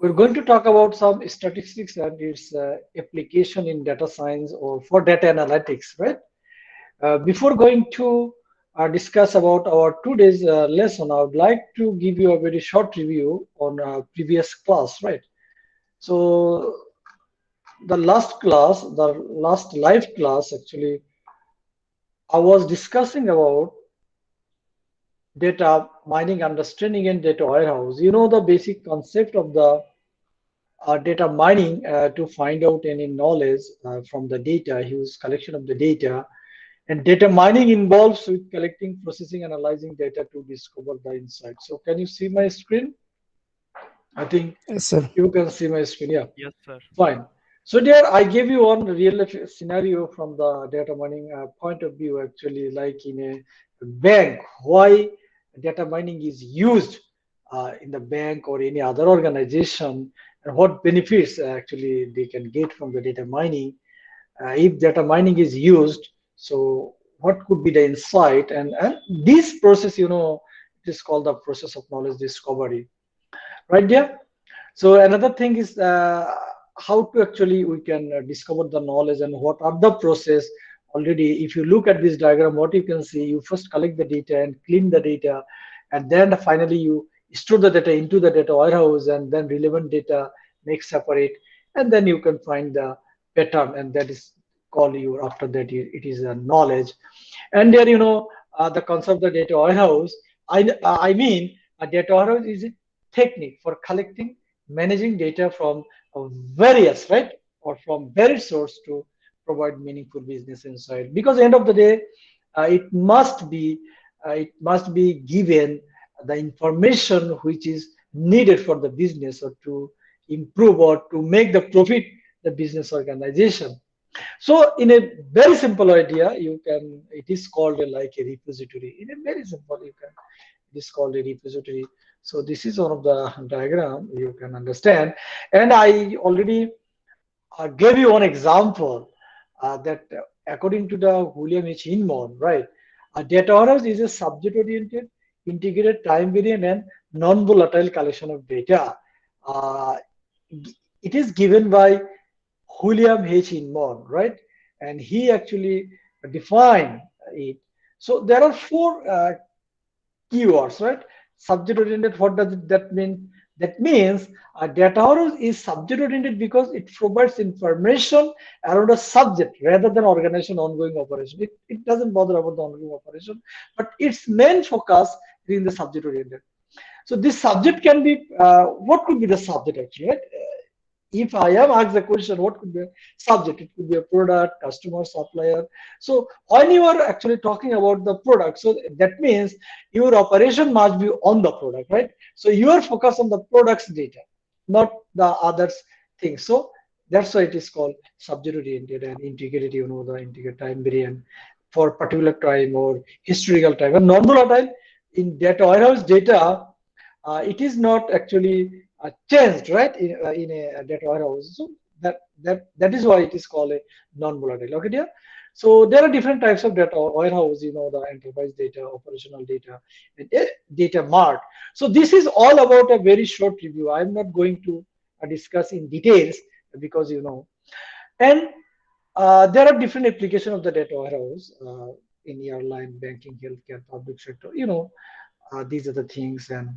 We're going to talk about some statistics and its application in data science or for data analytics, right? Before going to discuss about our today's lesson, I would like to give you a very short review on previous class, right? So the last live class, actually, I was discussing about data mining, understanding, and data warehouse. You know the basic concept of the data mining to find out any knowledge from the data, huge collection of the data. And data mining involves with collecting, processing, analyzing data to discover the insight. So can you see my screen? I think Yes, sir. you can see my screen. Yeah, Yes, sir. fine. So there, I gave you one real life scenario from the data mining point of view, actually, like in a bank, why data mining is used in the bank or any other organization, and what benefits actually they can get from the data mining. If data mining is used, so what could be the insight? And this process, it is called the process of knowledge discovery, right there. So another thing is how to actually we can discover the knowledge and what are the process. Already, if you look at this diagram, what you can see, you first collect the data and clean the data, and then finally you store the data into the data warehouse, and then relevant data make separate, and then you can find the pattern, and that is called you after that it is a knowledge. And there, the concept of the data warehouse. I mean, a data warehouse is a technique for collecting, managing data from various, right, or from various source to provide meaningful business insight. Because end of the day, it must be given the information which is needed for the business or to improve or to make the profit the business organization. So in a very simple idea, it is called like a repository. In a very simple, it is called a repository. So this is one of the diagram you can understand. And I already gave you one example that according to the William H. Inman, right? A data warehouse is a subject-oriented, integrated, time-variant, and non-volatile collection of data. Uh, it is given by William H. Inman, right? And he actually defined it. So there are four keywords, right? Subject oriented, what does that mean? That means a data warehouse is subject oriented because it provides information around a subject rather than organization ongoing operation. It doesn't bother about the ongoing operation, but its main focus is in the subject oriented. So this subject can be, what could be the subject actually, right? If I am asked the question, what could be a subject? It could be a product, customer, supplier. So when you are actually talking about the product, so that means your operation must be on the product, right? So you are focused on the product's data, not the others things. So that's why it is called subject oriented and integrated, the integrated time variant for particular time or historical time. And non-volatile in data warehouse data, it is not actually changed, right, in a data warehouse. So that is why it is called a non-volatile. Okay, dear. So there are different types of data warehouse. The enterprise data, operational data, and data mart. So this is all about a very short review. I'm not going to discuss in details because and there are different application of the data warehouse in airline, banking, healthcare, public sector. These are the things, and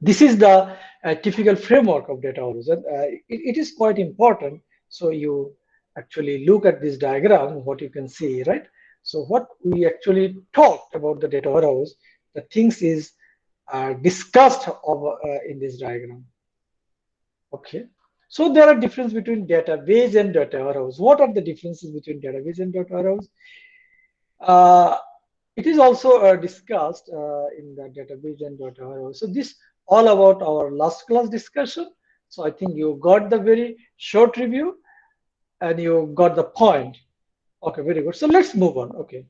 this is the typical framework of data warehouse. And it is quite important. So you actually look at this diagram, what you can see, right? So what we actually talked about the data warehouse, the things is discussed in this diagram. Okay. So there are difference between database and data warehouse. What are the differences between database and data warehouse? Uh, it is also discussed in the database and data warehouse. So this all about our last class discussion. So I think you got the very short review and you got the point. Okay, very good. So let's move on. Okay.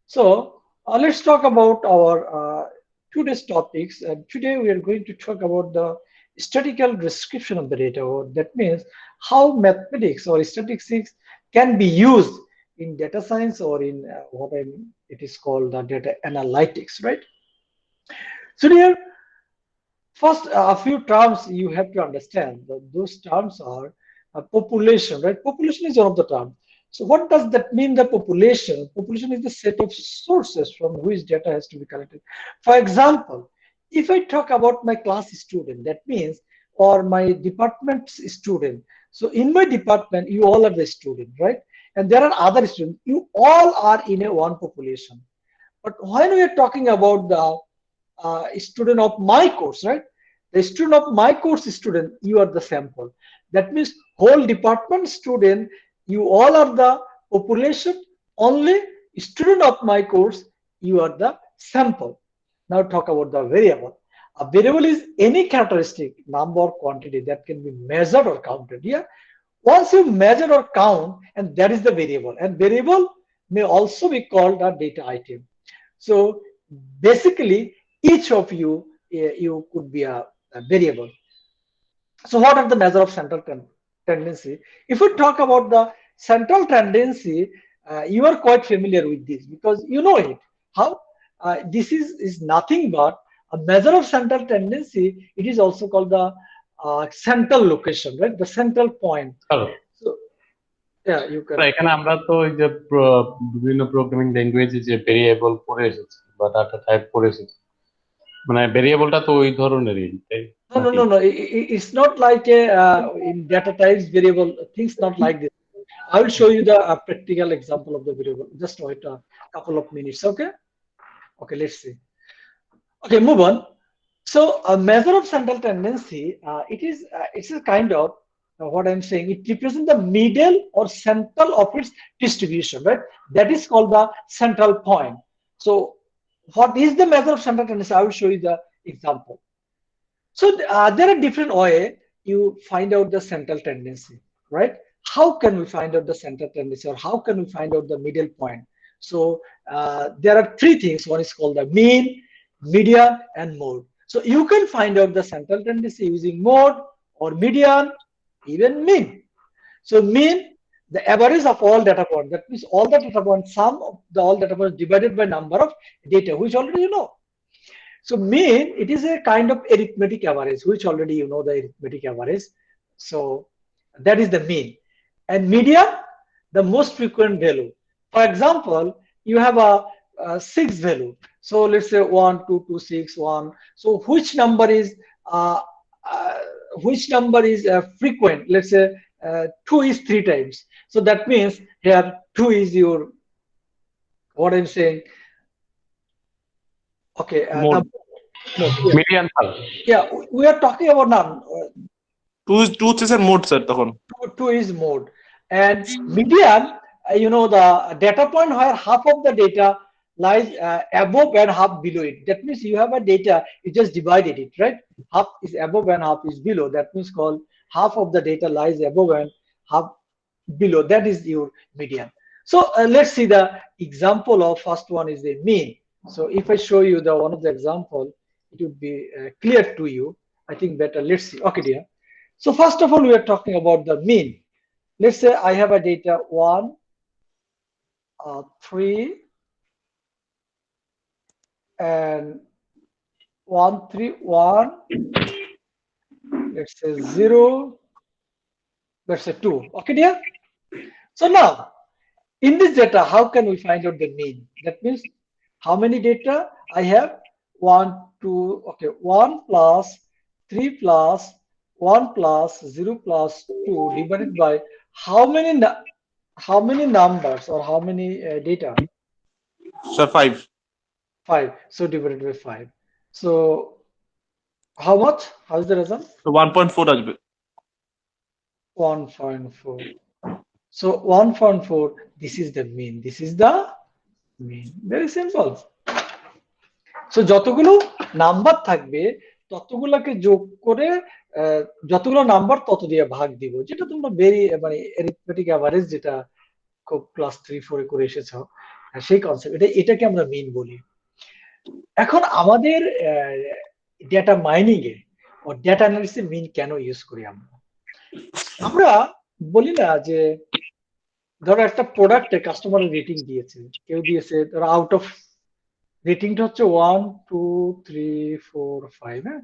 So let's talk about our today's topics. And today we are going to talk about the statistical description of the data. Or that means how mathematics or statistics can be used in data science or in it is called the data analytics, right? So here, First, a few terms you have to understand. Those terms are population, right? Population is one of the terms. So what does that mean, the population? Population is the set of sources from which data has to be collected. For example, if I talk about my class student, that means, or my department student. So in my department, you all are the student, right? And there are other students. You all are in a one population. But when we are talking about the student of my course, right? The student of my course student, you are the sample. That means whole department student, you all are the population. Only student of my course, you are the sample. Now talk about the variable. A variable is any characteristic, number or quantity that can be measured or counted. Yeah. Once you measure or count, and that is the variable. And variable may also be called a data item. So basically, each of you, you could be a variable. So what are the measure of central tendency? If we talk about the central tendency, you are quite familiar with this because you know it. How? This is nothing but a measure of central tendency. It is also called the central location, right? The central point. So yeah, you can. এখানে আমরা তো ওই যে বিভিন্ন programming ল্যাঙ্গুয়েজে যে variable পড়ে এসেছি বা ডাটা টাইপ পড়ে এসেছি, মানে ভেরিয়েবলটা তো ওই ধরনেরই, তাই No. It's not like a in data types variable things not like this. I will show you the practical example of the variable. Just wait a couple of minutes. Okay. Okay. Let's see. Okay. Move on. So a measure of central tendency. It's a kind of what I'm saying. It represents the middle or central of its distribution, right? That is called the central point. So what is the measure of central tendency? I will show you the example. So there are different ways you find out the central tendency, right? How can we find out the central tendency, or how can we find out the middle point? So there are three things. One is called the mean, median, and mode. So you can find out the central tendency using mode or median, even mean. So mean, the average of all data points. That means all the data points, sum of the all data points divided by number of data, which already you know. So mean, it is a kind of arithmetic average, which already you know the arithmetic average. So that is the mean. And median, the most frequent value. For example, you have a 6 value. So let's say 1, 2, 2, 6, 1. So which number is frequent? Let's say 2 is 3 times. So that means here 2 is your, what I'm saying. Okay. Mode. No, median sir, yeah, we are talking about now. 2 is a mode, sir. Two is mode. And median, you know, the data point where half of the data lies above and half below it. That means you have a data, you just divided it, right? Half is above and half is below. That means called half of the data lies above and half below. That is your median. So let's see the example of first one is the mean. So if I show you the one of the example, it would be clear to you. I think better. Let's see. Okay, dear. So first of all, we are talking about the mean. Let's say I have a data 1, 3, and 1, 3, 1. Let's say 0. Let's say 2. Okay, dear. So now, in this data, how can we find out the mean? That means how many data I have? 1, 2. Okay, 1 plus 3 plus 1 plus 0 plus 2 divided by how many numbers or how many data? Sir, 5. 5. So divided by 5. So how much? How is the result? So 1.4 আসবে. 1.4. So 1.4. This is the mean. This is the mean. Very simple. So যতগুলো number থাকবে ততগুলোকে যোগ করে যতগুলো number তত দিয়ে ভাগ দিব, যেটা তোমরা মানে অ্যারিথমেটিক এভারেজ যেটা খুব ক্লাস 3-4 করে এসেছো, সেই কনসেপ্ট, এটাকে আমরা মিন বলি। এখন আমাদের ডেটা মাইনিং এ ও ডেটা অ্যানালিসিসে মিন কেন ইউজ করি? আমরা বলি না যে ধরো একটা প্রোডাক্টে কাস্টমারের রেটিং দিয়েছে, কেউ দিয়েছে ধরো আউট অফ রেটিংটা হচ্ছে 1, 2, 3, 4, 5, হ্যাঁ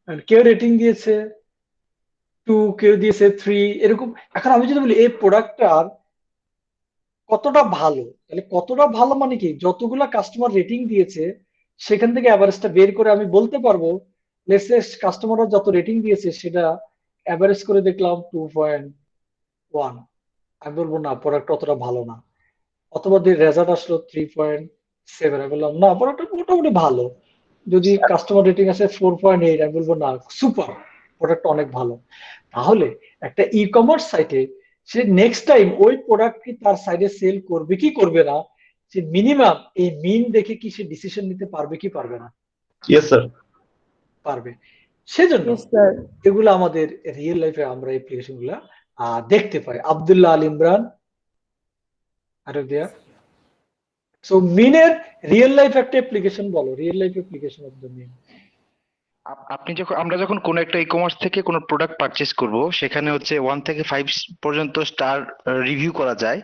আর কেউ রেটিং দিয়েছে 2, কেউ দিয়েছে 3, এরকম। এখন আমি যদি বলি এই প্রোডাক্টটার কতটা ভালো, তাহলে কতটা ভালো মানে কি, যতগুলা কাস্টমার রেটিং দিয়েছে সেখান থেকে অ্যাভারেজটা বের করে আমি বলতে পারবো, লেটস সে কাস্টমাররা যত রেটিং দিয়েছে সেটা অ্যাভারেজ করে দেখলাম 2.1, আমি বলবো না প্রোডাক্ট অতটা ভালো না। অথবা রেজাল্ট আসলো 3.7, আমি বললাম না প্রোডাক্ট মোটামুটি ভালো। যদি কাস্টমার রেটিং আছে 4.8, আমি বলবো না সুপার, প্রোডাক্ট অনেক ভালো। তাহলে একটা ই কমার্স সাইটে সে নেক্সট টাইম ওই প্রোডাক্ট কি তার সাইটে সেল করবে কি করবে না, সে মিনিমাম এই মিন দেখে কি সে ডিসিশন নিতে পারবে কি পারবে না? Yes, sir. পারবে। সেজন্য Yes, sir. এগুলো আমাদের রিয়েল লাইফে আমরা অ্যাপ্লিকেশন গুলা দেখতে পাই। Abdullah Al Imran, are there. So মিনের রিয়েল লাইফ একটা অ্যাপ্লিকেশন বলো, real life application of the mean. আমরা যখন কোনো একটা ই কমার্স থেকে কোনো প্রোডাক্ট পারচেজ করব, সেখানে হচ্ছে 1 থেকে 5 পর্যন্ত স্টার রিভিউ করা যায়।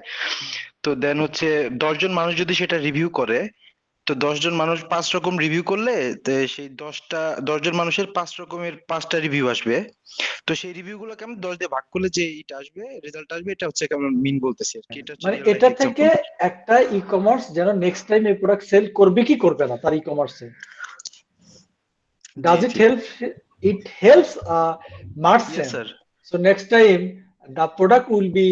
তো দেন হচ্ছে 10 জন মানুষ যদি সেটা রিভিউ করে, তো 10 জন মানুষ 5 রকম রিভিউ করলে তো সেই 10 জন মানুষের 5 রকমের 5টা রিভিউ আসবে। তো সেই রিভিউ গুলোকে আমি 10 দিয়ে ভাগ করলে যে এটা আসবে, রেজাল্ট আসবে, এটা হচ্ছে কেমন মিন বলতেছি আর কি। এটা হচ্ছে মানে real life এটা example। থেকে একটা ই কমার্স যেন নেক্সট টাইম এই প্রোডাক্ট সেল করবে কি করবে না তার ই কমার্সে। Does it G. help? It helps Yes, merchant. sir. So next time the product will be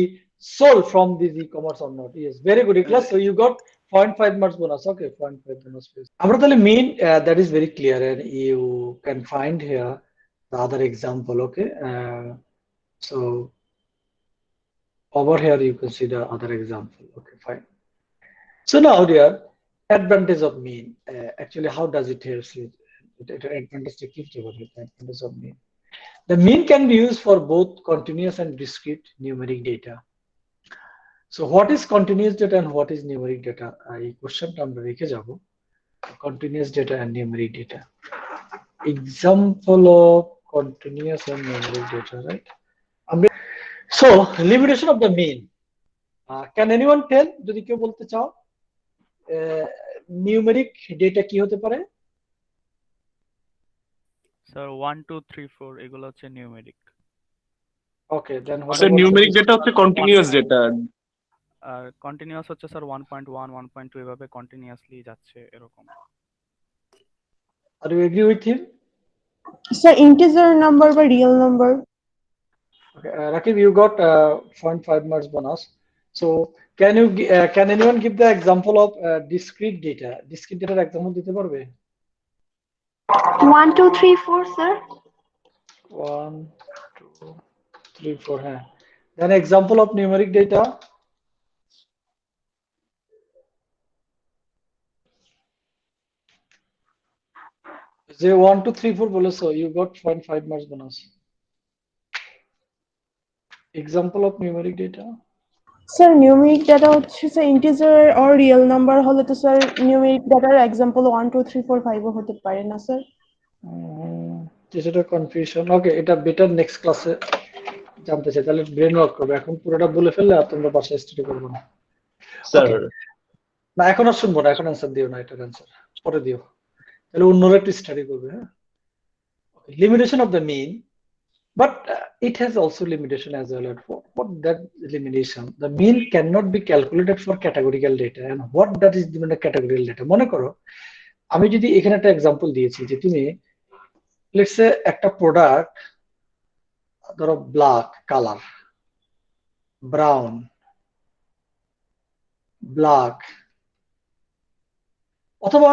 sold from this e-commerce or not. Yes, very good, Iklas. So you got 0.5 marks bonus. Okay, 0.5 bonus. আমরা তাহলে mean that is very clear, and you can find here the other example. Okay, so over here you can see the other example. Okay, fine. So now dear, advantage of mean. Actually, how does it help you? Advantage of mean. The mean can be used for both continuous and discrete numeric data. So what is continuous data and what is numeric data? এই কোশ্চেনটা আমরা রেখে যাব। Continuous data and numeric data. Example of continuous and numeric data, right? So limitation of the mean. Can anyone tell? যদি কেউ বলতে চাও numeric data কি হতে পারে? স্যার 1 2 3 4 এগুলো হচ্ছে numeric. Okay, then what Sir, about numeric data হচ্ছে continuous data. আর কন্টিনিউয়াস হচ্ছে স্যার 1.1 1.2 এভাবে কন্টিনিউয়াসলি যাচ্ছে এরকম। Are you agree with him? Sir, integer number বা real number? Okay, Rakib, you got 0.5 marks bonus. So can anyone give the example of discrete data? Discrete data example দিতে পারবে? 1 2 3 4 sir. 1 2 3 4, হ্যাঁ। Then example of numeric data. যে 1 2 3 4 বলেছো, you got 0.5 marks bonus. Example of numeric data. Sir, numeric data হচ্ছে sir integer or real number হলে তো sir numeric dataর example 1 2 3 4 5 ও হতে পারে না স্যার? কিছুটা কনফিউশন। ওকে, এটা বেটার নেক্সট ক্লাসে জানতে চাই, তাহলে ব্রেন ওয়ার্ক করবে। এখন পুরোটা বলে ফেললে আর তোমরা বাসায় স্টাডি করবে না। Sir, না এখন আর শুনবো না, এখন অ্যান্সার দিও না, এটার অ্যান্সার পরে দিও, তাহলে অন্যরা একটু স্টাডি করবে। হ্যাঁ, limitation of the mean, but it has also limitation as well. What that limitation? The mean cannot be calculated for categorical data. And what that is the categorical data? মনে করো আমি যদি এখানে একটা এক্সাম্পল দিয়েছি যে তুমি লেটস সে একটা প্রোডাক্ট ধরো ব্ল্যাক কালার, ব্রাউন, ব্ল্যাক, অথবা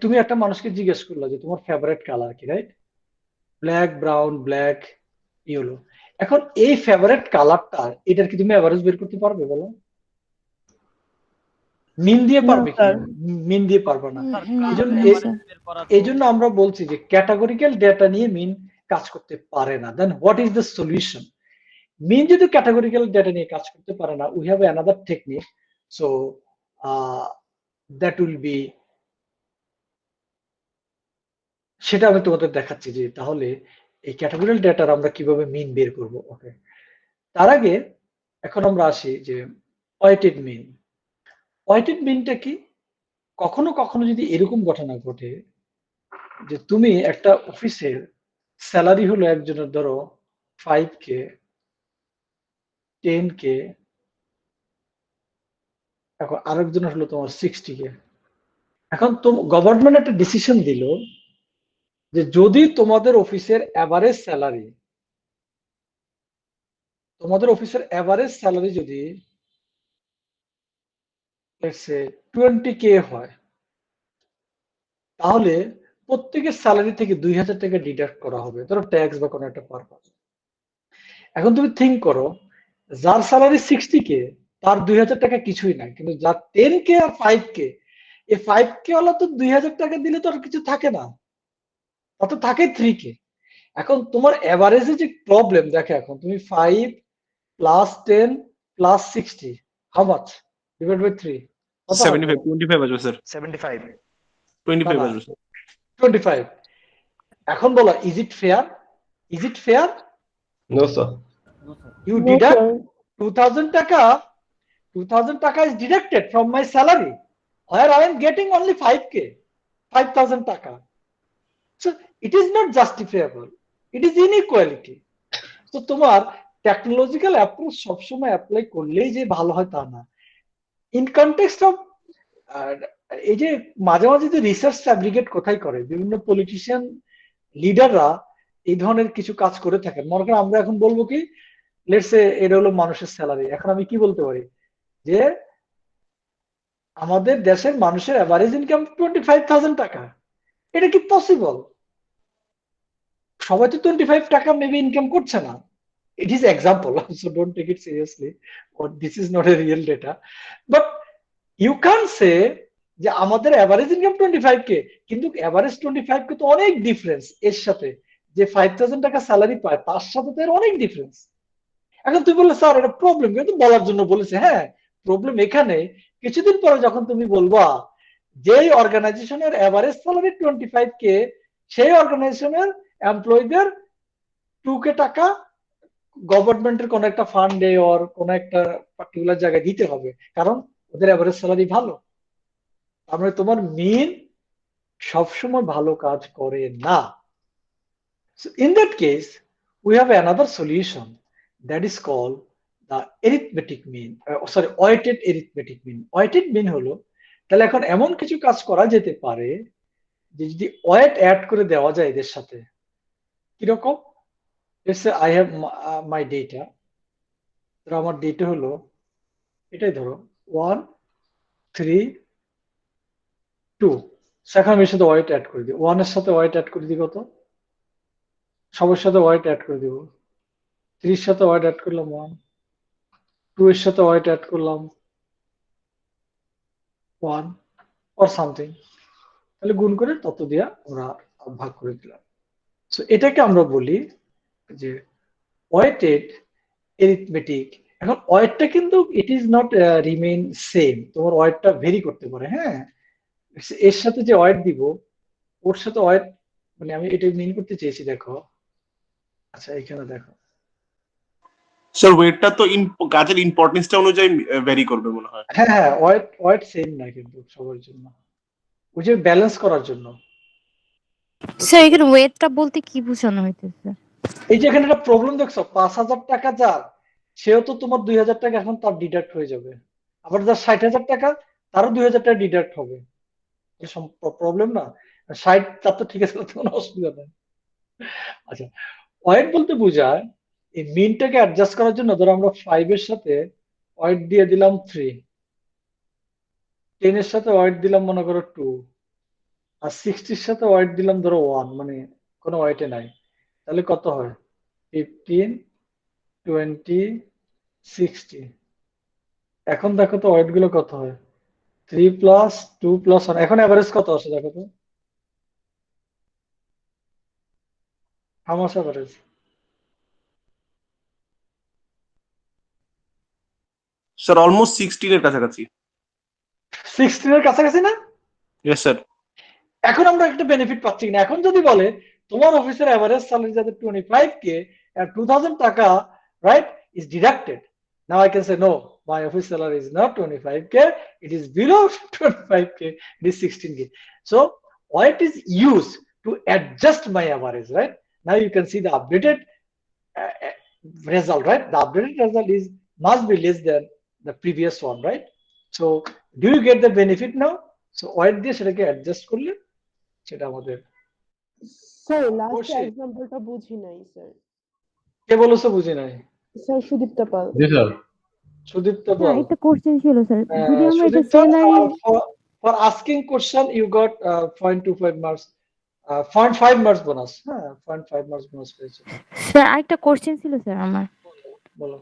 তুমি একটা মানুষকে জিজ্ঞেস করলো যে তোমার ফেভারিট কালার কি, right? Black, brown, black, yellow. এখন এই ফেভারিট কালারটা, এটার কি তুমি এভারেজ বের করতে পারবে বলো? মিন দিয়ে পারবে কি? মিন দিয়ে পারবে না। এই জন্য আমরা বলছি যে ক্যাটাগরিক্যাল ডেটা নিয়ে মিন কাজ করতে পারে না। দেন হোয়াট ইজ দ্য সলিউশন? মিন যদি ক্যাটাগরিক্যাল ডেটা নিয়ে কাজ করতে পারে না, we have another technique. So that will be, সেটা আমি তোমাদের দেখাচ্ছি যে তাহলে এই ক্যাটাগরিক্যাল ডেটার আমরা কিভাবে মিন বের করব। ওকে, তার আগে এখন আমরা আসি যে ওয়েটেড মিন। ওয়েটেড মিনটা কি? কখনো কখনো যদি এরকম ঘটনা ঘটে যে তুমি একটা অফিসের স্যালারি হলো একজনের ধরো 5K, 10K, এখন আরেকজনের হলো তোমার 60K। এখন তো গভর্নমেন্ট একটা ডিসিশন দিল যে যদি তোমাদের অফিসের এভারেজ স্যালারি যদি 20K হয়, তাহলে প্রত্যেকের স্যালারি থেকে 2,000 টাকা ডিডাক্ট করা হবে, ধরো ট্যাক্স বা কোনো একটা পারপাস। এখন তুমি থিঙ্ক করো, যার স্যালারি 60K তার 2,000 টাকা কিছুই না, কিন্তু যার 10K আর 5K, এই 5K ওয়ালা তো 2,000 টাকা দিলে তো আর কিছু থাকে না, তা তো থাকে 3K। এখন তোমার এভারেজে যে প্রবলেম দেখে, এখন তুমি 5 plus 10 plus 60, how much divide by 3, কত হবে? 75 25 আসবে স্যার, 75। 25 না, আসবে স্যার। 25। এখন বলো, is it fair? No sir. You No, deduct sir. 2,000 taka. 2,000 taka is deducted from my salary, where I am getting only 5K, 5,000 taka. So it is not justifiable. It is inequality. So তোমার technological approach সবসময় apply করলেই যে ভালো হয় তা না। In context of এই যে মাঝে মাঝে যে রিসার্চ ফ্যাব্রিকেট কোথায় করে, বিভিন্ন পলিটিশিয়ান লিডাররা এই ধরনের কিছু কাজ করে থাকেন। মনে করেন আমরা এখন বলবো কি, লেটস সে এটা হলো মানুষের স্যালারি, এখন আমি কি বলতে পারি যে আমাদের দেশের মানুষের এভারেজ ইনকাম 25,000 টাকা। এটা কি পসিবল? সবাই তো 25 টাকা মেবি ইনকাম করছে না। It is example, so don't take it seriously, or this is not a real data, but you can't say যে আমাদের এভারেজ ইনকাম 25K, কিন্তু এভারেজ 25K তো অনেক ডিফারেন্স এর সাথে, যে 5,000 টাকা স্যালারি পায় তার সাথে তো এর অনেক ডিফারেন্স। এখন তুই বললে স্যার এটা প্রবলেম, কিন্তু বলার জন্য বলেছে। হ্যাঁ, প্রবলেম এখানে, কিছুদিন পরে যখন তুমি বলবা যেই অর্গানাইজেশনের এভারেজ স্যালারি 25K, সেই অর্গানাইজেশনের এমপ্লয়ীদের 2K টাকা গভর্নমেন্টের কোন একটা ফান্ডে ওর কোন একটা পার্টিকুলার জায়গায় দিতে হবে, কারণ ওদের এভারেজ স্যালারি ভালো। আমরা তোমার মিন সবসময় ভালো কাজ করে না। So in that case, we have another solution that is called the arithmetic mean, weighted arithmetic mean. Weighted mean হলো, তাহলে এখন এমন কিছু কাজ করা যেতে পারে যে যদি ওয়েট অ্যাড করে দেওয়া যায় এদের সাথে, কিরকম? let's say I have my data, ধরো আমার ডেটা হলো এটাই, ধরো 1 3 2, এখন আমি এর সাথে ওয়েট অ্যাড করে দিই, 1 এর সাথে ওয়েট অ্যাড করে দিই কত, সবার সাথে ওয়েট অ্যাড করে দিব, 3 এর সাথে ওয়েট অ্যাড করলাম 1, 2 এর সাথে ওয়েট অ্যাড করলাম 1 or something, তাহলে গুণ করে তত দিয়া আমরা ভাগ করে দিলাম। সো এটাকে আমরা বলি যে ওয়েটেড এরিথমেটিক। এখন ওয়েটটা কিন্তু it is not remain same, তোমার ওয়েটটা ভেরি করতে পারে। হ্যাঁ, এর সাথে যে ওয়েট দিব ওর সাথে ওয়েট, মানে আমি এটা মিন করতে চেয়েছি, দেখো, আচ্ছা এখানে দেখো, স্যার ওয়েটটা তো কাজের ইম্পর্টেন্সটা অনুযায়ী ভ্যারি করবে মনে হয়। হ্যাঁ হ্যাঁ, ওয়েট সেম না কিন্তু সবার জন্য, ওই যে ব্যালেন্স করার জন্য। স্যার এখানে ওয়েটটা বলতে কি বোঝানো হইতেছে? এই যে এখানে একটা প্রবলেম দেখছো, 5,000 টাকা যার, সেও তো তোমার 2,000 টাকা এখন তার ডিডাক্ট হয়ে যাবে, আবার যার 60,000 টাকা তারও 2,000 টাকা ডিডাক্ট হবে। প্রবলেম না? 60 তার তো ঠিক আছে, তাতে কোনো অসুবিধা নেই। আচ্ছা, ওয়েট বলতে বোঝায় এই মিনটাকে অ্যাডজাস্ট করার জন্য, ধরো আমরা 5 এর সাথে ওয়েট দিয়ে দিলাম 3, 10 এর সাথে ওয়েট দিলাম মনে করো 2, আর 60 এর সাথে ওয়েট দিলাম ধরো 1, মানে কোনো ওয়েটে নাই, তাহলে কত হয়? 15 20 60। এখন দেখো তো ওয়েট গুলো কত হয়, 3 প্লাস 2 প্লাস 1, এখন এভারেজ কত আসে দেখো তো, how much average? Sir almost 16 এর কাছাকাছি। 16 এর কাছাকাছি না? Yes sir. এখন আমরা একটা বেনিফিট পাচ্ছি না। এখন যদি বলে তোমার অফিসের এভারেজ স্যালারি যাতে 25K and 2,000 টাকা, right, is deducted, now I can say no, my office salary is not 25K, it is below 25K, it is 16K. So what is used to adjust my average, right? Now you can see the updated result, right? The updated result is must be less than the previous one, right? So do you get the benefit now? So weight দিয়ে সেটাকে adjust করলে সেটা আমাদের sir last Kaushik এক্সাম্পলটা বুঝি নাই sir. কে বলেছো বুঝি নাই? স্যার সুদীপ্ত পাল। জি স্যার। সুদীপ্ত স্যার পাল, একটা কোশ্চেন ছিল স্যার, যদি আমরা এটা Sudipta, salary for asking question you got 0.25 marks, 0.5 marks bonus, হ্যাঁ 0.5 marks bonus পেয়েছো। স্যার আরেকটা কোশ্চেন ছিল স্যার আমার। বলো।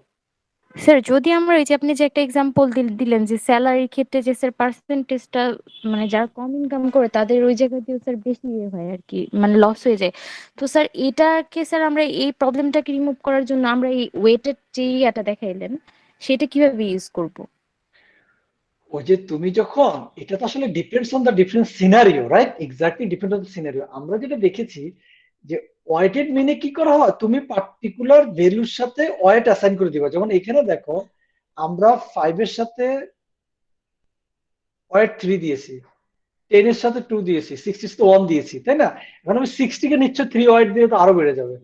স্যার যদি আমরা ওই যে আপনি যে একটা এক্সাম্পল দিলেন যে স্যালারির ক্ষেত্রে যে স্যার পার্সেন্টেজটা মানে যারা কম ইনকাম করে তাদের ওই জায়গায় দিয়ে স্যার বেশি ইয়ে হয় আর কি, মানে লস হয়ে যায়। তো স্যার এটাকে স্যার আমরা এই প্রবলেমটাকে রিমুভ করার জন্য আমরা এই ওয়েটেড যে ইয়াটা দেখাইলেন সেটা কিভাবে ইউজ করব? ওই যে তুমি যখন, এটা তো আসলে depends on the different scenario, right? Exactly depend on the scenario. আমরা যেটা দেখেছি যে ওয়েটেড মিনে কি করা হয়, তুমি পার্টিকুলার ভ্যালুর সাথে ওয়েট অ্যাসাইন করে দিবা। যেমন এখানে দেখো আমরা 5 এর সাথে ওয়েট 3 দিয়েছি, 10 এর সাথে 2 দিয়েছি, 60 এর সাথে 1 দিয়েছি, তাই না? এখন আমি 60 কে নিশ্চয় 3 ওয়েট দিয়ে তো আরো বেড়ে যাবে,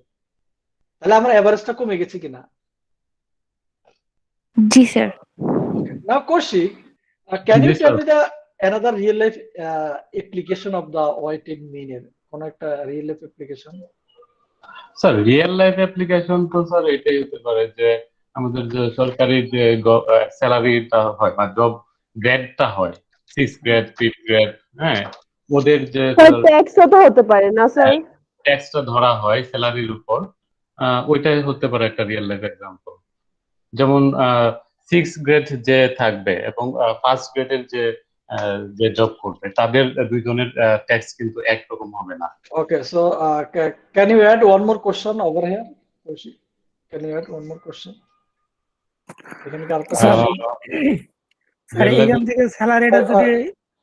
তাহলে আমার এভারেজটা কমে গেছে কিনা? জি sir. Okay. Now, Kaushik, can you Yes, tell sir. me the another real life application of the weighted mean এর কোন একটা real life application? Sir real life application তো স্যার এটাই হতে পারে যে আমাদের যে সরকারি যে স্যালারিটা হয় বা জব গ্রেডটা হয়, 6 গ্রেড 5 গ্রেড, হ্যাঁ, ওদের যে স্যার ট্যাক্সও তো হতে পারে না স্যার? ট্যাক্সটা ধরা হয় স্যালারির উপর, ওইটাই হতে পারে একটা রিয়েল লাইফ এক্সাম্পল। যেমন 6 গ্রেড যে থাকবে এবং 5 গ্রেডের যে যে জব করবে তাদের দুইজনের ট্যাক্স কিন্তু একরকম হবে না। Okay, so can you add one more question over here, Kaushik? Can you add one more question? এখানে কি আরেকটা স্যার question? স্যার এখান থেকে স্যালারিটা যদি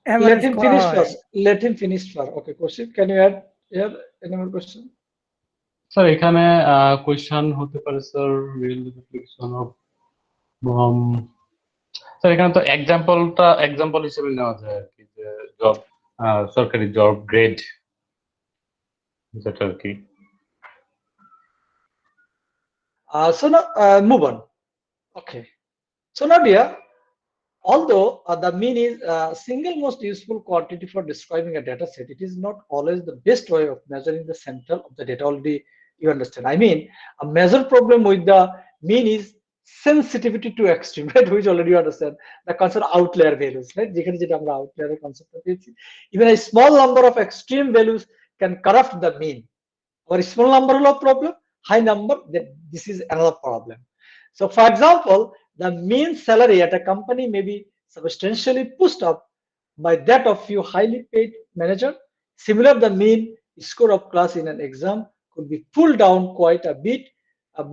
Let এভারেজ him করা finish হয় first. Let him finish first. Okay, Kaushik, can you add here any more question? Sir এখানে কোয়েশ্চন হতে পারে sir real application of sir এখানে তো এক্সাম্পল হিসেবে নেওয়া যায় আর কি, যে জব সরকারি জব গ্রেড যেটা আর কি। So now move on. Okay. So now dear, although the mean is single most useful quantity for describing a data set, it is not always the best way of measuring the center of the data. Already you understand. I mean, a major problem with the mean is sensitivity to extreme, right? Which already you understand. The concept outlier values, right? যেখানে যেটা আমরা outlier concept পেয়েছি, even a small number of extreme values can corrupt the mean. Or a small number হলো problem, high number, then this is another problem. So for example, the mean salary at a company may be substantially pushed up by that of few highly paid manager. Similar, the mean score of class in an exam could be pulled down quite a bit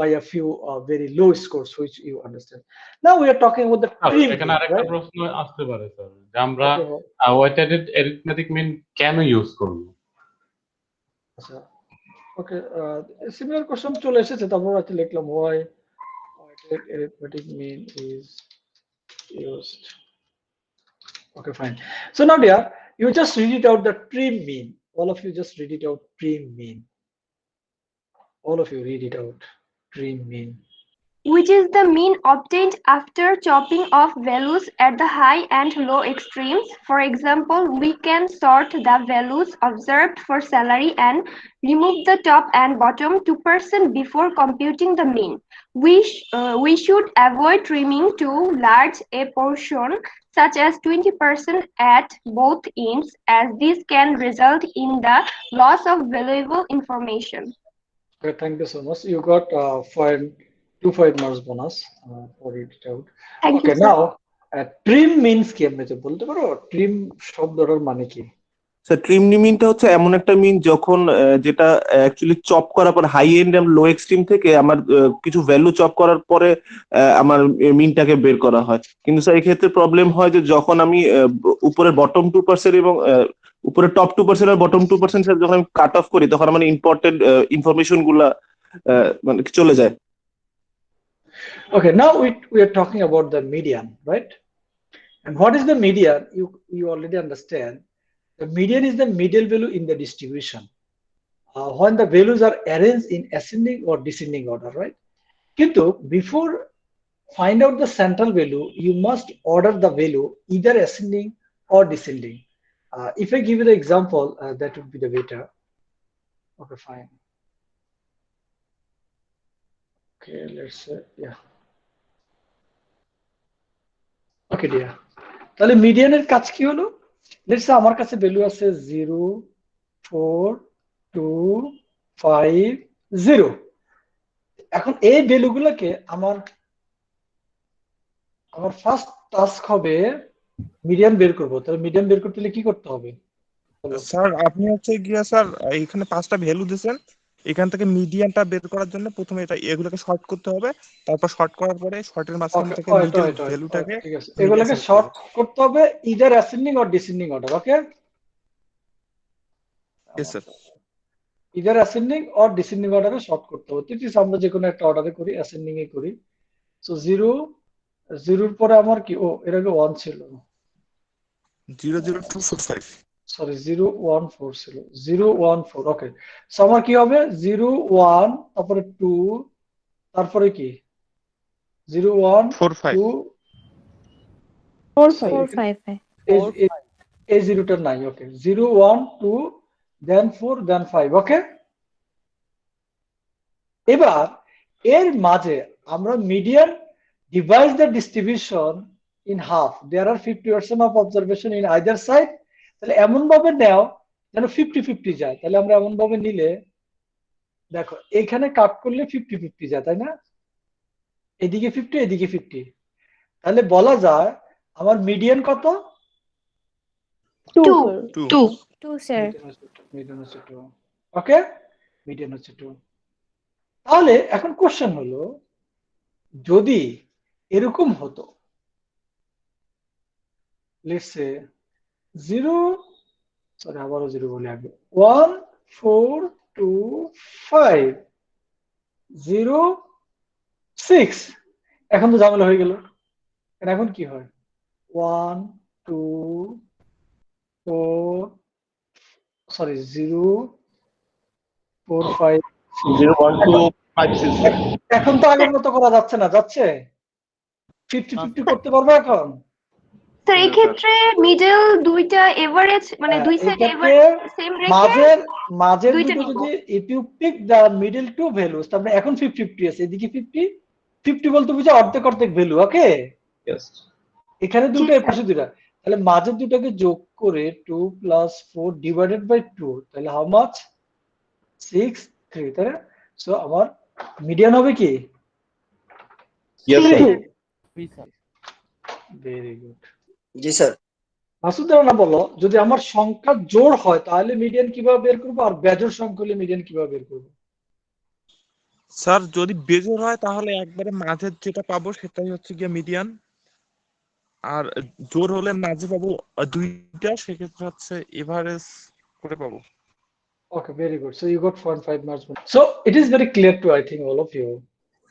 by a few very low scores, which you understand. Now we are talking about the trim এখানে mean, আরেকটা right? প্রশ্ন আসতে পারে sir যে আমরা Okay, weighted arithmetic মিন কেন use করব? আচ্ছা, okay, similar question চলে এসেছে, তারপর আছে লিখলাম why weighted arithmetic mean is used. Okay, fine. So now dear, you just read it out, the trim mean. All of you just read it out, trim mean. All of you read it out, trim mean. Which is the mean obtained after chopping off values at the high and low extremes. For example, we can sort the values observed for salary and remove the top and bottom 2% before computing the mean. We should avoid trimming too large a portion, such as 20% at both ends, as this can result in the loss of valuable information. Okay, thank you so much. You got 0.25 marks bonus for read it out. Thank Okay, you, sir. now trim means কি আপনি তো বলতে পারো? Trim শব্দটার মানে কি? Sir trim মিনটা হচ্ছে এমন একটা মিন যখন যেটা অ্যাকচুয়ালি চপ করার পর হাই এন্ড এবং লো এক্সট্রিম থেকে আমার কিছু ভ্যালু চপ করার পরে আমার মিনটাকে বের করা হয়। কিন্তু স্যার এক্ষেত্রে প্রবলেম হয় যে যখন আমি উপরের বটম 2% এবং উপরের টপ 2% আর বটম 2% যখন আমি কাট অফ করি তখন আমার ইম্পর্টেন্ট ইনফরমেশন গুলা মানে চলে যায়। Okay, now we are talking about the median, right? And what is the median? You already understand. The median is the middle value in the distribution. when the values are arranged in ascending or descending order, right? Kintu before find out the central value, you must order the value either ascending or descending. If I give you the example, that would be the better. Okay, fine. Okay, let's say, yeah. Okay, dear. তাহলে মিডিয়ানের কাজ কি হলো? Let's say আমার কাছে value আছে 0 4 2 5 0। এখন এই ভ্যালুগুলোকে আমার ফার্স্ট টাস্ক হবে মিডিয়ান বের করব। তাহলে মিডিয়ান বের করতে হলে কি করতে হবে? স্যার আপনি হচ্ছে গিয়া স্যার এখানে 5টা ভ্যালু দিয়েছেন, এখান থেকে মিডিয়ানটা বের করার জন্য প্রথমে এগুলোকে শর্ট করতে হবে, তারপর শর্ট করার পরে শর্টের মাঝখান থেকে মিডল ভ্যালুটাকে ঠিক আছে, এগুলোকে শর্ট করতে হবে either ascending or descending order. Okay, yes sir, either ascending or descending অর্ডারে শর্ট করতে হবে। ঠিক আমরা যে কোনো একটা অর্ডারে করি, অ্যাসেন্ডিং এ করি। সো 0 0 এর পরে আমার কি, ও এর আগে 1 ছিল, 00245, সরি 014 ছিল, 014। ওকে, সো আমার কি হবে 01 তারপরে 2 তারপরে কি 0145 এই জিরোটা নাই। ওকে, 0 1 2 দেন 4 দেন 5। ওকে, এবার এর মাঝে আমরা median divide the distribution in half. There are 50% of observation in either side. তাহলে এমন ভাবে নাও যেন 50-50 যায়। তাহলে আমরা এমন ভাবে নিলে দেখো এখানে কাট করলে 50-50 যায়, তাই না? এদিকে 50 এদিকে 50। তাহলে বলা যায় আমার মিডিয়ান কত? 2 স্যার। মিডিয়ান হচ্ছে 2। ওকে, মিডিয়ান হচ্ছে 2। তাহলে এখন কোশ্চেন হলো, যদি এরকম হতো, লেটস সে 0 সরি আবারও 0 বলে আগে 1 4 2 5 0 6। এখন তো ঝামেলা হয়ে গেল। এখন কি হয় 1 2 4 সরি 0 4 5 0 1 2 5 6। এখন তো আগের মতো করা যাচ্ছে না, যাচ্ছে 50-50 করতে পারবো এখন? স্যার এই ক্ষেত্রে মিডল দুইটা এভারেজ মানে দুই সাইড এভারেজ সেম রেখে মাঝের দুইটা দুটো নিব। যদি if you pick the middle two values, তার মানে এখন 50-50 আছে, এদিকে 50 বলতে বুঝা অর্ধেক অর্ধেক ভ্যালু। ওকে, এখানে দুটো এর পাশে দুটো, তাহলে মাঝের দুটোকে যোগ করে 2 + 4 ডিভাইডেড বাই 2, তাহলে হাউ মাচ 6 3। তাই না? সো আমার মিডিয়ান হবে কি? Yes sir. Very good. জি স্যার। মাসুদ রানা বলো, যদি আমার সংখ্যা জোড় হয় তাহলে মিডিয়ান কিভাবে বের করব, আর বেজোড় সংখ্যা হলে মিডিয়ান কিভাবে বের করব? স্যার যদি বেজোড় হয় তাহলে একবারে মাঝের যেটা পাবো সেটাই হচ্ছে গিয়ে মিডিয়ান, আর জোড় হলে মাঝে পাবো দুইটা, সেক্ষেত্রে হচ্ছে এভারেজ করে পাবো। Okay, very good. So you got 0.5 marks. So it is very clear to, I think, all of you.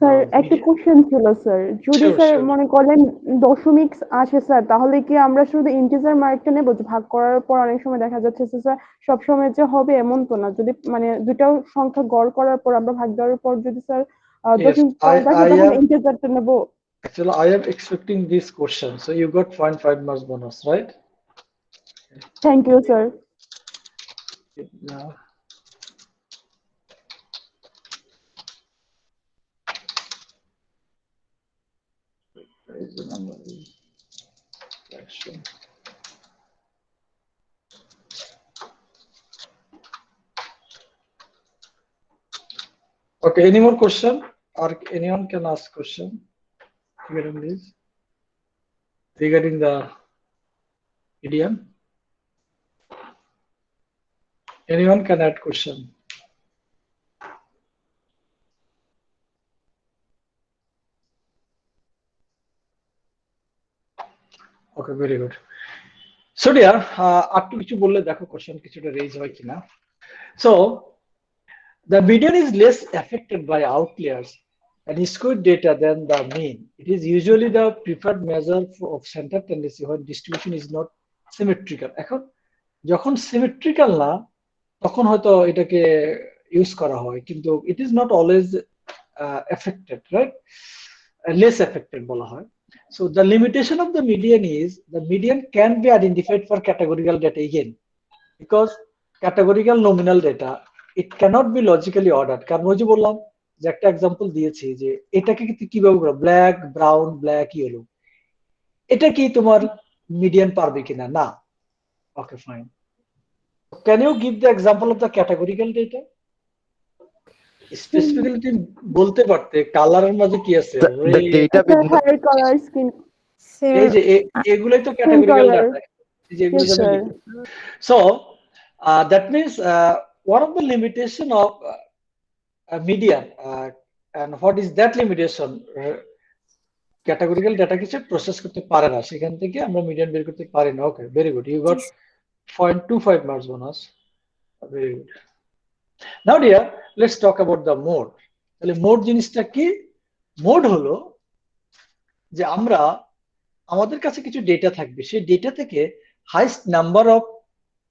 Sir একটা কোশ্চেন ছিল স্যার, যদি Sure, স্যার sure. মনে করেন দশমিক আসে স্যার, তাহলে কি আমরা শুধু ইন্টিজার মার্কটা নেব? যে ভাগ করার পর অনেক সময় দেখা যাচ্ছে যে স্যার সব সময় যে হবে এমন তো না, যদি মানে দুটো সংখ্যা গড় করার পর আমরা ভাগ দেওয়ার পর যদি স্যার Yes, দশমিক পরে থাকে I তখন am ইন্টিজারটা নেব। actually I am expecting this question. So you got 0.5 marks bonus, right? Thank you sir. Now, where is the number? Fraction. Okay, any more question? Or anyone can ask question regarding this? Regarding the idiom? Anyone can add question? Okay, very good. So dear, একটু কিছু বললে দেখো question কিছুটা raise হয় কিনা। So the median is less affected by outliers and skewed data than the mean. It is usually the preferred measure of center tendency when distribution is not symmetrical. এখন যখন symmetrical না তখন হয়তো এটাকে use করা হয়, কিন্তু it is not always affected, right? Less affected বলা হয়। So the limitation of the median is the median can be identified for categorical data again, because categorical nominal data it cannot be logically ordered. কারণ ওই যে বললাম যে একটা example দিয়েছি যে এটাকে কিভাবে করব, ব্ল্যাক, ব্রাউন, ব্ল্যাক, ইয়েলো, এটা কি তোমার মিডিয়ান পারবে কিনা? না। Okay, fine. Can you give the example of the categorical data? Specifically তুমি বলতে পারতে কালারের মাঝে কি আছে, hair color, skin, এই যে এগুলাই তো ক্যাটাগরিক্যাল ডাটা, এই যে এগুলো জানেন। So that means one of the limitation of median, and what is that limitation? Categorical data কিছু প্রসেস করতে পারে না, সেখান থেকে আমরা মিডিয়ান বের করতে পারি না। Okay, very good, you got 0.25 marks bonus, very good. Now dear, let's talk about the mode. তাহলে মোড জিনিসটা কি? মোড হলো যে আমরা আমাদের কাছে কিছু ডেটা থাকবে, সেই ডেটা থেকে highest number of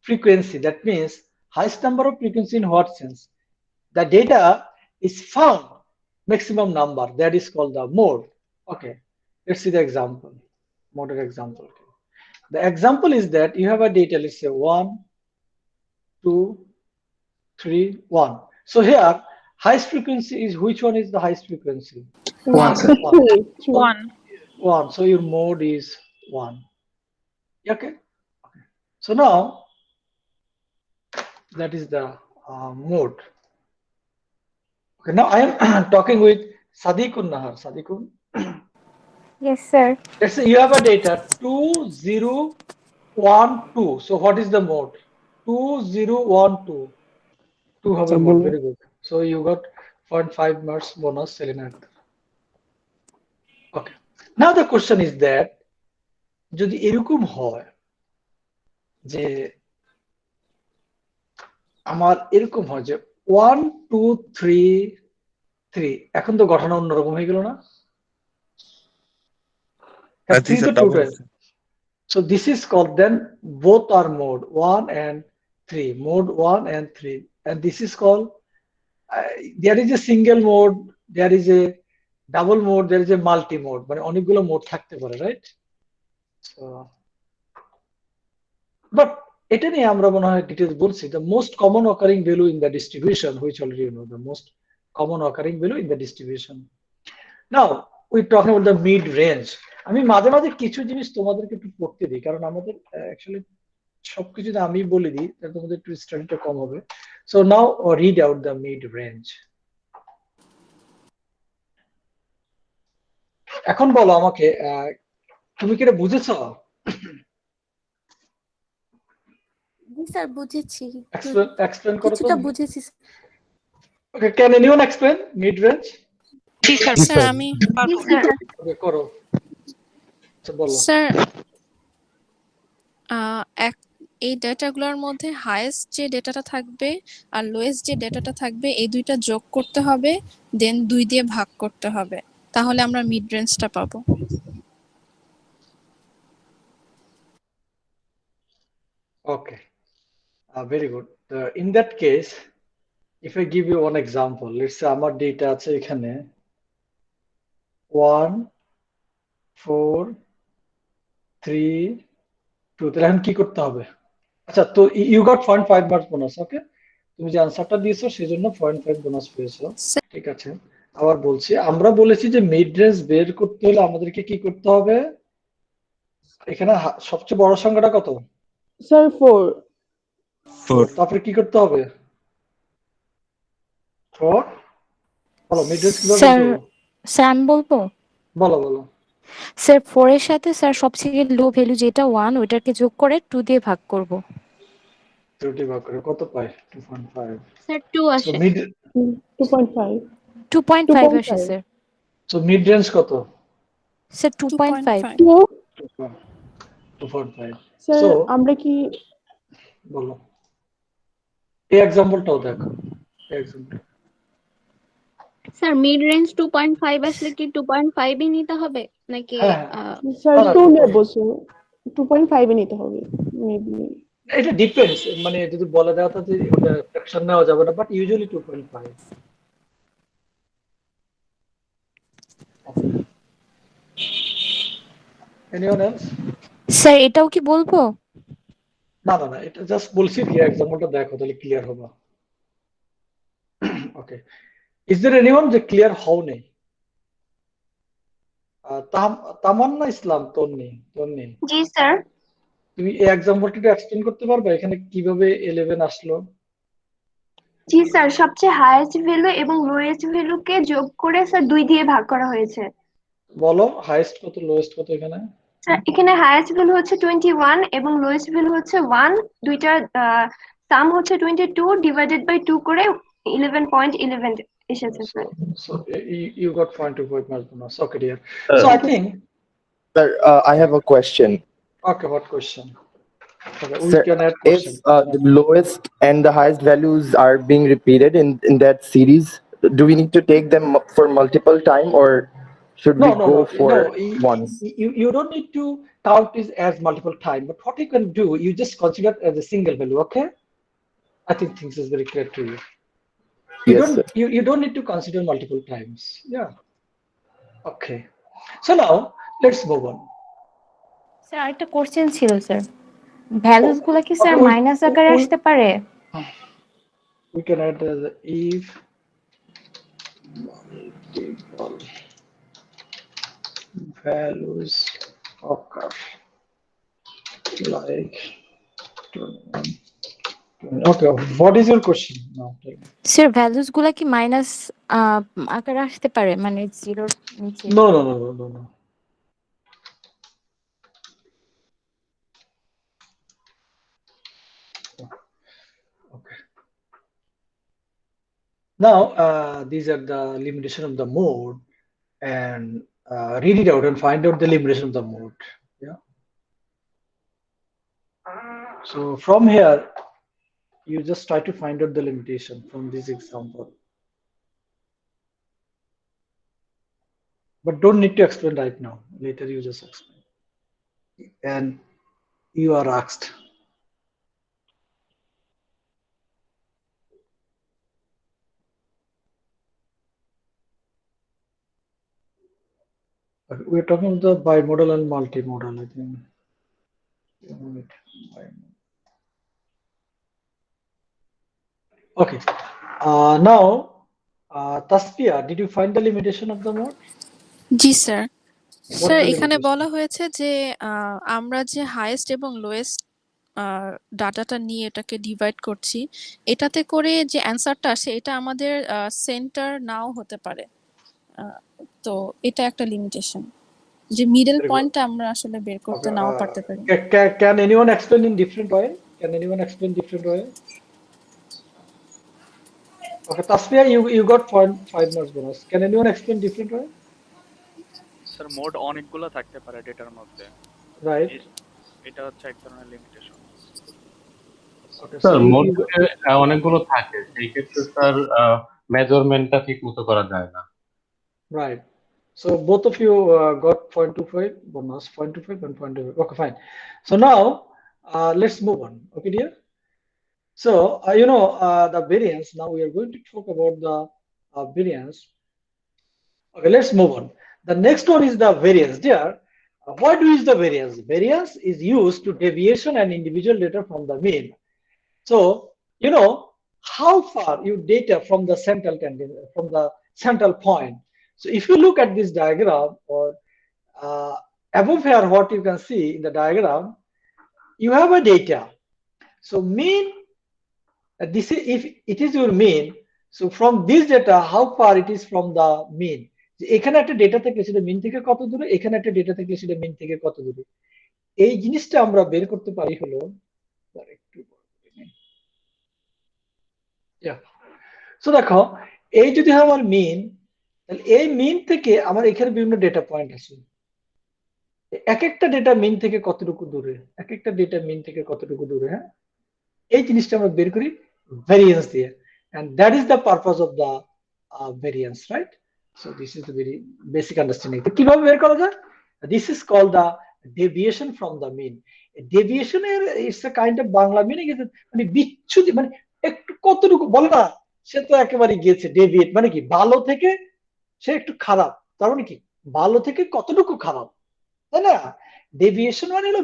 frequency, that means highest number of frequency in what sense? The data is found maximum number, that is called the mode. Okay, let's see the example, model example. The example is that you have a data, let's say 1 2 3 1. So here highest frequency is, which one is the highest frequency? 1. So your mode is 1. Okay, so now that is the mode. Okay, now I am talking with Sadiqun Nahar. Sadiqun? Yes, sir. Let's say you have a data 2 0 1 2. So what is the mode? 2 0 1 2. 2 have a mode. Very good. So you got 0.5 marks bonus, Selena. Okay. Now the question is that যদি এরকম হয় যে আমার এরকম হয় যে 1 2 3 3, এখন তো ঘটনা অন্যরকম হয়ে গেল না? So this is called, then both are mode 1 and 3, mode 1 and 3, and this is called there is a single mode, there is a double mode, there is a multi mode, মানে অনেকগুলো মোড থাকতে পারে, right? So but এটা নিয়ে আমরা মনে হয় details বলছি। the most common occurring value in the distribution, which already you know, the most common occurring value in the distribution. Now we talking about the mid range. আমি মাঝে মাঝে কিছু জিনিস তোমাদেরকে একটু পড়তে দিই, কারণ আমাদের অ্যাকচুয়ালি সবকিছু যদি আমি বলে দিই তাহলে তোমাদের একটু স্টাডিটা কম হবে। So now read out the mid range. এখন বলো আমাকে, তুমি কি এটা বুঝেছো? স্যার বুঝেছি, এক্সপ্লেন করো তো। কিছুটা বুঝেছি। Okay, can anyone explain mid range? জি স্যার। স্যার আমি পারবো। ওকে, করো। আচ্ছা বলো। স্যার এই ডেটাগুলোর মধ্যে হাইয়েস্ট যে ডেটাটা থাকবে আর লোয়েস্ট যে ডেটাটা থাকবে এই দুইটা যোগ করতে হবে, দেন 2 দিয়ে ভাগ করতে হবে, তাহলে আমরা মিড রেঞ্জটা পাবো। ওকে, very good. In that case, if I give you one example, let's say আমার ডেটা আছে এখানে 1 4 3 2, তাহলে এখন কি করতে হবে? আচ্ছা, তো ইউ গট 0.5 মার্কস বোনাস। ওকে, তুমি যে আনসারটা দিয়েছো সেজন্য 0.5 বোনাস পেয়েছো। ঠিক আছে, আবার বলছি, আমরা বলেছি যে মিড রেঞ্জ বের করতে হলে আমাদেরকে কি করতে হবে? এখানে সবচেয়ে বড় সংখ্যাটা কত? স্যার 4। তারপরে কি করতে হবে? 4। বলো মিড রেঞ্জ কিভাবে স্যার করব? স্যার আমি বলবো। বলো বলো। স্যার 4 এর সাথে স্যার সবচেয়ে লো ভ্যালু যেটা 1 ওটাকে যোগ করে 2 দিয়ে ভাগ করব। 2 দিয়ে ভাগ করে কত পাই? 2.5। স্যার 2 আসে। 2.5 2.5 আসে স্যার। সো মিড রেঞ্জ কত? স্যার 2.5। 2.5। স্যার আমরা কি বলো, এই एग्जांपलটাও দেখো। एग्जांपल স্যার মিড রেঞ্জ 2.5 আসলে কি 2.5 ই নিতে হবে নাকি? স্যার 2 নেব স্যার, 2.5 এ নিতে হবে মেবি। এটা ডিপেন্ডস, মানে যদি বলা যায় তাতে ওটা ফ্র্যাকশন নেওয়া যাবে না, but usually 2.5। Anyone else? Sir এটাও কি বলবো? না না না, এটা জাস্ট বলছি কি এক্সাম্পলটা দেখো তাহলে ক্লিয়ার হবে। ওকে, ইজ देयर এনিওয়ান যে ক্লিয়ার হও নেই? তামান্না ইসলাম, তোর নেই। জি স্যার। তুমি এই এক্সাম্পলটা এক্সপ্লেইন করতে পারবে এখানে কিভাবে 11 আসলো? জি স্যার, সবচেয়ে হাইয়েস্ট ভ্যালু এবং লোয়েস্ট ভ্যালুকে যোগ করে স্যার 2 দিয়ে ভাগ করা হয়েছে। বলো হাইয়েস্ট কত লোয়েস্ট কত এখানে? স্যার এখানে হাইয়েস্ট ভ্যালু হচ্ছে 21 এবং লোয়েস্ট ভ্যালু হচ্ছে 1, দুইটার সাম হচ্ছে 22 ডিভাইডেড বাই 2 করে 11.11 এসেছে sir. So you got 0.25 marks. Okay, dear. Uh, So I think. Sir, I have a question. Okay, what question? Okay, we Sir, can add if question. the lowest and the highest values are being repeated in that series, do we need to take them for multiple time, or should we go for once? You don't need to count this as multiple time, but what you can do, you just consider it as a single value. Okay, I think things is very clear to you. Yes, sir. You don't need to consider multiple times. Yeah. Okay. So now let's move on. Sir আরেকটা question ছিল sir, values গুলো কি sir minus আকারে আসতে পারে? We can add the if multiple values occur like 21. Okay, what is your question now? Sir values গুলো কি minus আকারে আসতে পারে, মানে 0 নিচে? No. Okay. Now these are the limitation of the mode, and read it out and find out the limitation of the mode. Yeah. So from here, you just try to find out the limitation from this example. But don't need to explain right now. Later you just explain. And you are asked. We're talking about the bimodal and multimodal, I think. Okay. Now, Tasfiya, did you find the limitation of the mode? G sir. What sir is the এখানে limitation? বলা হয়েছে যে আমরা যে highest এবং lowest ডাটাটা নিয়ে এটাকে ডিভাইড করছি, এটাতে করে যে অ্যান্সারটা আসে এটা আমাদের সেন্টার নাও হতে পারে। তো এটা একটা লিমিটেশন, যে মিডল Very good. পয়েন্টটা আমরা আসলে বের করতে Okay, নাও পারতে পারি। Can anyone explain in different way? Can anyone explain different way? Okay, Tasfiya, you got 0.5 marks bonus. Can anyone explain different way? Sir mode অনেকগুলো থাকতে পারে ডেটার মধ্যে, Right. এটা হচ্ছে এক ধরনের limitation. Okay, sir so mode অনেকগুলো থাকে, সেই ক্ষেত্রে স্যার মেজারমেন্টটা ঠিক মতো করা যায় না। right. So both of you got 0.25 bonus, 0.25 and 0.25. Okay, fine. So now let's move on. Okay, dear. So the variance. Now we are going to talk about the variance. Okay, let's move on. The next one is the variance. Dear, what is the variance? Variance is used to deviation and individual data from the mean. So how far you data from the central point. So if you look at this diagram, or above here, what you can see in the diagram, you have a data. So mean, this is if it is your mean. So from this data, how far it is from the mean? এখানে একটা data থেকে সেটা মিন থেকে কত দূরে, এখানে একটা data থেকে সেটা মিন থেকে কত দূরে, এই জিনিসটা আমরা বের করতে পারি হলো সো দেখো, এই যদি হয় আমার মিন, তাহলে এই মিন থেকে আমার এখানে বিভিন্ন ডেটা পয়েন্ট আছে, এক একটা ডেটা মিন থেকে কতটুকু দূরে, এক একটা ডেটা মিন থেকে কতটুকু দূরে, হ্যাঁ, এই জিনিসটা আমরা বের করি ভ্যারিয়েন্স দিয়ে, and that is the purpose of the variance, right? So this is the very basic understanding. তো কিভাবে বের করা যায়? This is called the deviation from the mean. Deviation is a kind of Bangla meaning is মানে বিচ্যুতি, মানে একটু কতটুকু বলে না, সে তো একেবারে গিয়েছে ডেভিয়েট, মানে কি ভালো থেকে সে একটু খারাপ, তার মানে কি ভালো থেকে কতটুকু খারাপ, তাই না? ডেভিয়েশন মানে হলো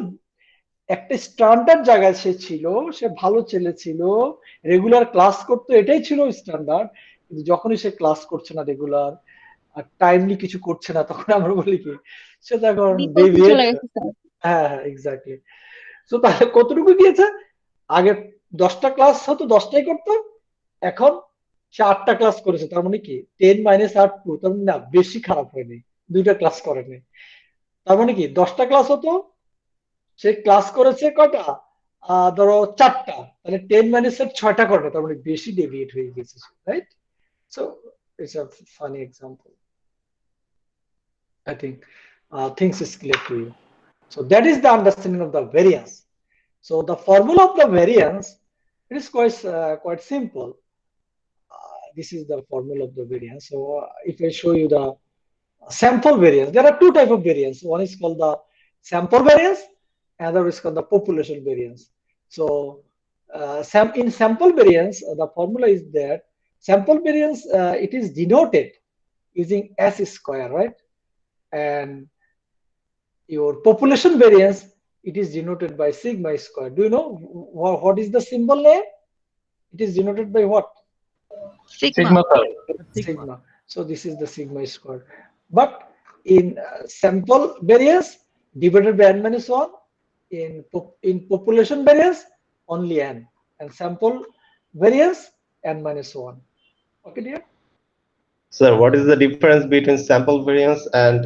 একটা স্ট্যান্ডার্ড জায়গায় সে ছিল, সে ভালো ছেলে ছিল, রেগুলার ক্লাস করতো, এটাই ছিল স্ট্যান্ডার্ড। কিন্তু যখনই সে ক্লাস করছে না রেগুলার আর টাইমলি কিছু করছে না, তখন আমরা বলি কি সে তো এখন ডেভিয়েট। হ্যাঁ হ্যাঁ এক্স্যাক্টলি। তো তাহলে কতটুকু গিয়েছে? আগে 10টা ক্লাস হতো 10টাই করতো, এখন সে 8টা ক্লাস করেছে, তার মানে কি 10 মাইনাস 8 2, তার মানে না বেশি খারাপ হয়নি, 2টা ক্লাস করেনি। তার মানে কি 10টা ক্লাস হতো, সে ক্লাস করেছে কয়টা? ধরো 4টা, তাহলে 10 মাইনাস 6টা করে, তার মানে বেশি ডেভিয়েট হয়ে গেছে, right? So it's a funny example. I think things is clear to you. So that is the understanding of the variance. So the formula of the variance, it is quite simple. This is the formula of the variance. So if I show you the sample variance, there are two types of variance. One is called the sample variance, another is called the population variance. So in sample variance, the formula is that sample variance, it is denoted using S square, right? And your population variance, it is denoted by sigma square. Do you know what is the symbol name? It is denoted by what? Sigma. Sigma. So this is the sigma square. But in sample variance divided by n minus 1, in population variance only n, and sample variance n minus 1. Okay, dear? Sir, what is the difference between sample variance and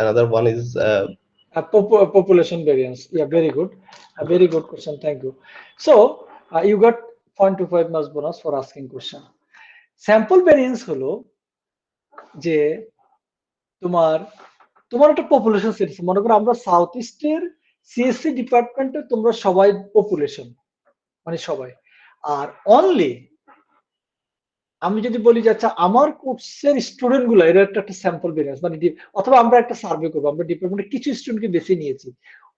another one is population variance? Yeah, very good. A very good question. Thank you. So you got 0.25 marks bonus for asking question. Sample variance হলো যে তোমার একটা population series, মনে করো আমরা south ইস্টের CSC ডিপার্টমেন্টে তোমরা সবাই পপুলেশন, মানে সবাই, আর অনলি আমি যদি বলি যে আচ্ছা আমার কোর্সের স্টুডেন্ট গুলো, এর একটা স্যাম্পল ভেরিয়েন্স, মানে অথবা আমরা একটা সার্ভে করবো, আমরা ডিপার্টমেন্টে কিছু স্টুডেন্টকে বেছে নিয়েছি,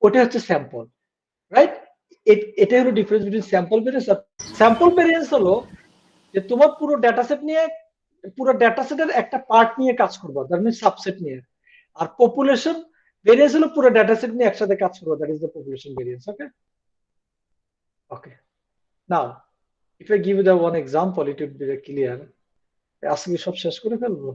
ওটা হচ্ছে স্যাম্পল, রাইট? এটাই হলো ডিফারেন্স বিটুইন স্যাম্পল ভেরিয়েন্স আর স্যাম্পল ভেরিয়েন্স হলো যে তোমার পুরো ডেটাসেট নিয়ে, পুরো ডেটাসেটের একটা পার্ট নিয়ে কাজ করবো, দ্যাট মিন্স সাবসেট নিয়ে। আর পপুলেশন ভেরিয়েন্স হলো পুরো ডেটাসেট নিয়ে একসাথে কাজ করবো, that is the population variance. Okay okay, now if I give you the one example, it would be clear. আজকে সব শেষ করে ফেলবো।